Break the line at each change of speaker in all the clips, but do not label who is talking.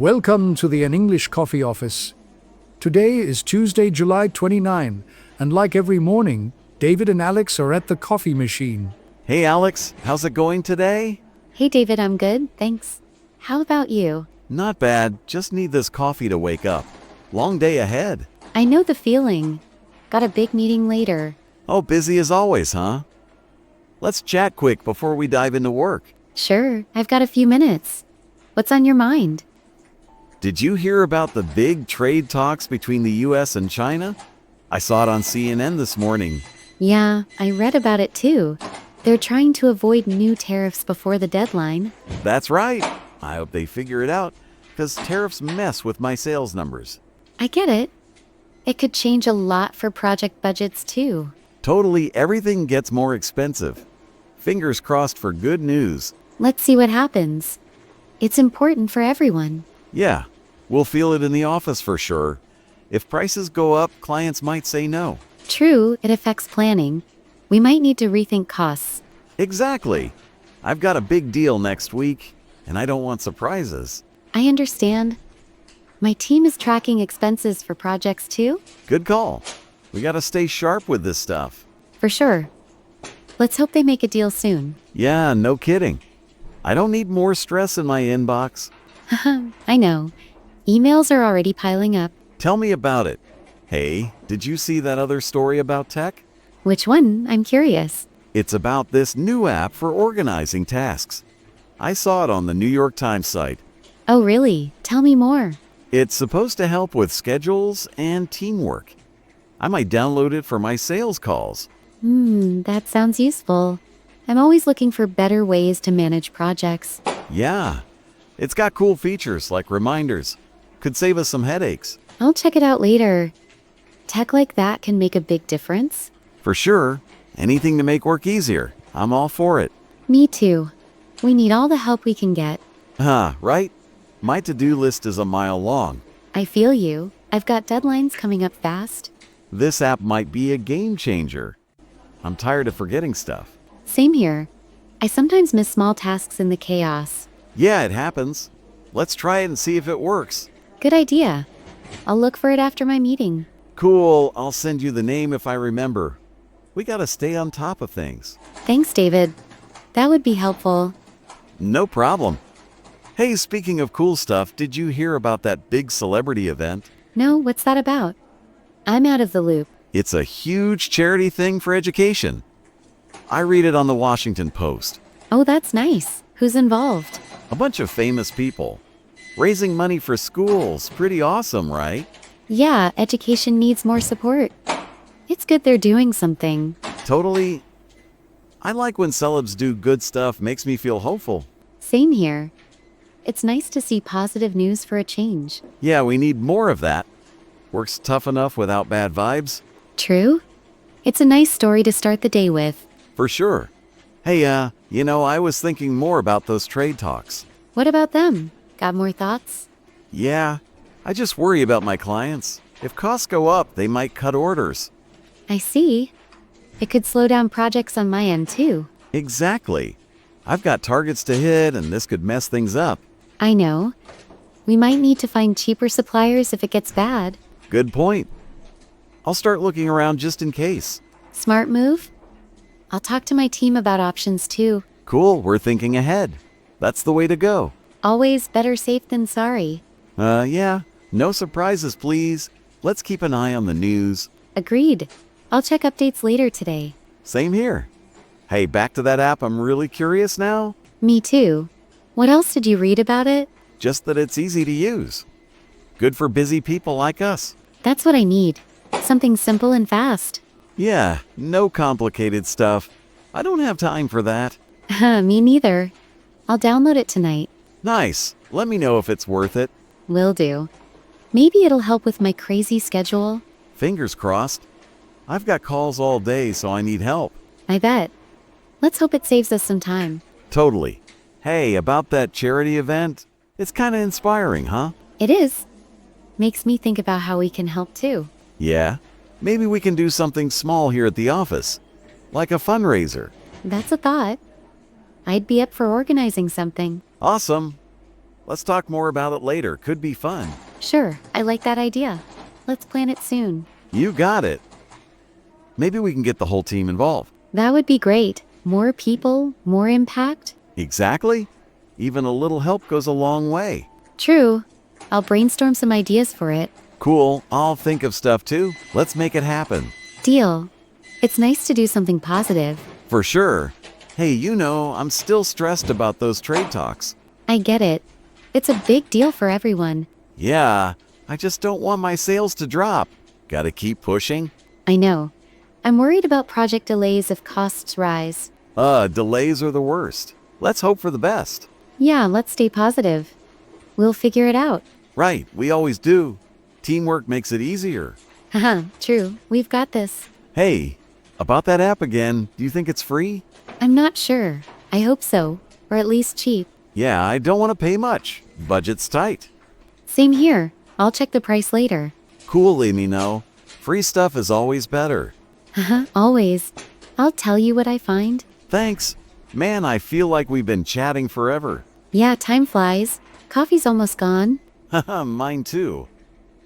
Welcome to the An English Coffee Office. Today is Tuesday, July 29, and like every morning, David and Alex are at the coffee machine.
Hey Alex, how's it going today?
Hey David, I'm good, thanks. How about you?
Not bad, just need this coffee to wake up. Long day ahead.
I know the feeling. Got a big meeting later.
Oh, busy as always, huh? Let's chat quick before we dive into work.
Sure, I've got a few minutes. What's on your mind?
Did you hear about the big trade talks between the US and China? I saw it on CNN this morning.
Yeah, I read about it too. They're trying to avoid new tariffs before the deadline.
That's right. I hope they figure it out, because tariffs mess with my sales numbers.
I get it. It could change a lot for project budgets too.
Totally, everything gets more expensive. Fingers crossed for good news.
Let's see what happens. It's important for everyone.
Yeah, we'll feel it in the office for sure. If prices go up, clients might say no.
True, it affects planning. We might need to rethink costs.
Exactly. I've got a big deal next week, and I don't want surprises.
I understand. My team is tracking expenses for projects too?
Good call. We gotta stay sharp with this stuff.
For sure. Let's hope they make a deal soon.
Yeah, no kidding. I don't need more stress in my inbox.
I know. Emails are already piling up.
Tell me about it. Hey, did you see that other story about tech?
Which one? I'm curious.
It's about this new app for organizing tasks. I saw it on the New York Times site.
Oh, really? Tell me more.
It's supposed to help with schedules and teamwork. I might download it for my sales calls.
That sounds useful. I'm always looking for better ways to manage projects.
Yeah, it's got cool features like reminders. Could save us some headaches.
I'll check it out later. Tech like that can make a big difference.
For sure. Anything to make work easier. I'm all for it.
Me too. We need all the help we can get.
Right? My to-do list is a mile long.
I feel you. I've got deadlines coming up fast.
This app might be a game changer. I'm tired of forgetting stuff.
Same here. I sometimes miss small tasks in the chaos.
Yeah, it happens. Let's try it and see if it works.
Good idea. I'll look for it after my meeting.
Cool, I'll send you the name if I remember. We gotta stay on top of things.
Thanks, David. That would be helpful.
No problem. Hey, speaking of cool stuff, did you hear about that big celebrity event?
No, what's that about? I'm out of the loop.
It's a huge charity thing for education. I read it on the Washington Post.
Oh, that's nice. Who's involved?
A bunch of famous people. Raising money for schools. Pretty awesome, right?
Yeah, education needs more support. It's good they're doing something.
Totally. I like when celebs do good stuff, makes me feel hopeful.
Same here. It's nice to see positive news for a change.
Yeah, we need more of that. Work's tough enough without bad vibes.
True? It's a nice story to start the day with.
For sure. Hey, I was thinking more about those trade talks.
What about them? Got more thoughts?
Yeah, I just worry about my clients. If costs go up, they might cut orders.
I see. It could slow down projects on my end too.
Exactly. I've got targets to hit, and this could mess things up.
I know. We might need to find cheaper suppliers if it gets bad.
Good point. I'll start looking around just in case.
Smart move? I'll talk to my team about options too.
Cool, we're thinking ahead. That's the way to go.
Always better safe than sorry.
Yeah. No surprises, please. Let's keep an eye on the news.
Agreed. I'll check updates later today.
Same here. Hey, back to that app. I'm really curious now.
Me too. What else did you read about it?
Just that it's easy to use. Good for busy people like us.
That's what I need. Something simple and fast.
Yeah, no complicated stuff. I don't have time for that.
Me neither. I'll download it tonight.
Nice. Let me know if it's worth it.
Will do. Maybe it'll help with my crazy schedule.
Fingers crossed. I've got calls all day, so I need help.
I bet. Let's hope it saves us some time.
Totally. Hey, about that charity event, it's kind of inspiring, huh?
It is. Makes me think about how we can help too.
Yeah. Maybe we can do something small here at the office, like a fundraiser.
That's a thought. I'd be up for organizing something.
Awesome. Let's talk more about it later. Could be fun.
Sure, I like that idea. Let's plan it soon.
You got it. Maybe we can get the whole team involved.
That would be great. More people, more impact?
Exactly. Even a little help goes a long way.
True. I'll brainstorm some ideas for it.
Cool. I'll think of stuff too. Let's make it happen.
Deal. It's nice to do something positive.
For sure. Hey, I'm still stressed about those trade talks.
I get it. It's a big deal for everyone.
Yeah, I just don't want my sales to drop. Gotta keep pushing.
I know. I'm worried about project delays if costs rise.
Delays are the worst. Let's hope for the best.
Yeah, let's stay positive. We'll figure it out.
Right, we always do. Teamwork makes it easier.
Haha, true. We've got this.
Hey, about that app again, do you think it's free?
I'm not sure. I hope so. Or at least cheap.
Yeah, I don't want to pay much. Budget's tight.
Same here. I'll check the price later.
Cool, let me know. Free stuff is always better.
Haha, always. I'll tell you what I find.
Thanks. Man, I feel like we've been chatting forever.
Yeah, time flies. Coffee's almost gone.
Haha, mine too.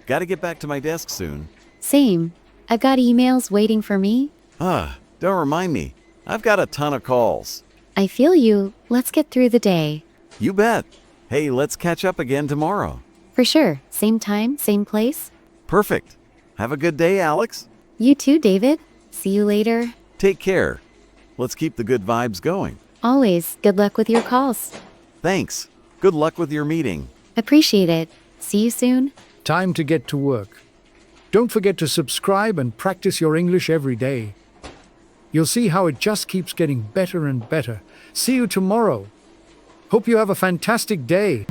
Gotta get back to my desk soon.
Same. I've got emails waiting for me.
Don't remind me. I've got a ton of calls.
I feel you. Let's get through the day.
You bet. Hey, let's catch up again tomorrow.
For sure. Same time, same place.
Perfect. Have a good day, Alex.
You too, David. See you later.
Take care. Let's keep the good vibes going.
Always. Good luck with your calls.
Thanks. Good luck with your meeting.
Appreciate it. See you soon.
Time to get to work. Don't forget to subscribe and practice your English every day. You'll see how it just keeps getting better and better. See you tomorrow. Hope you have a fantastic day.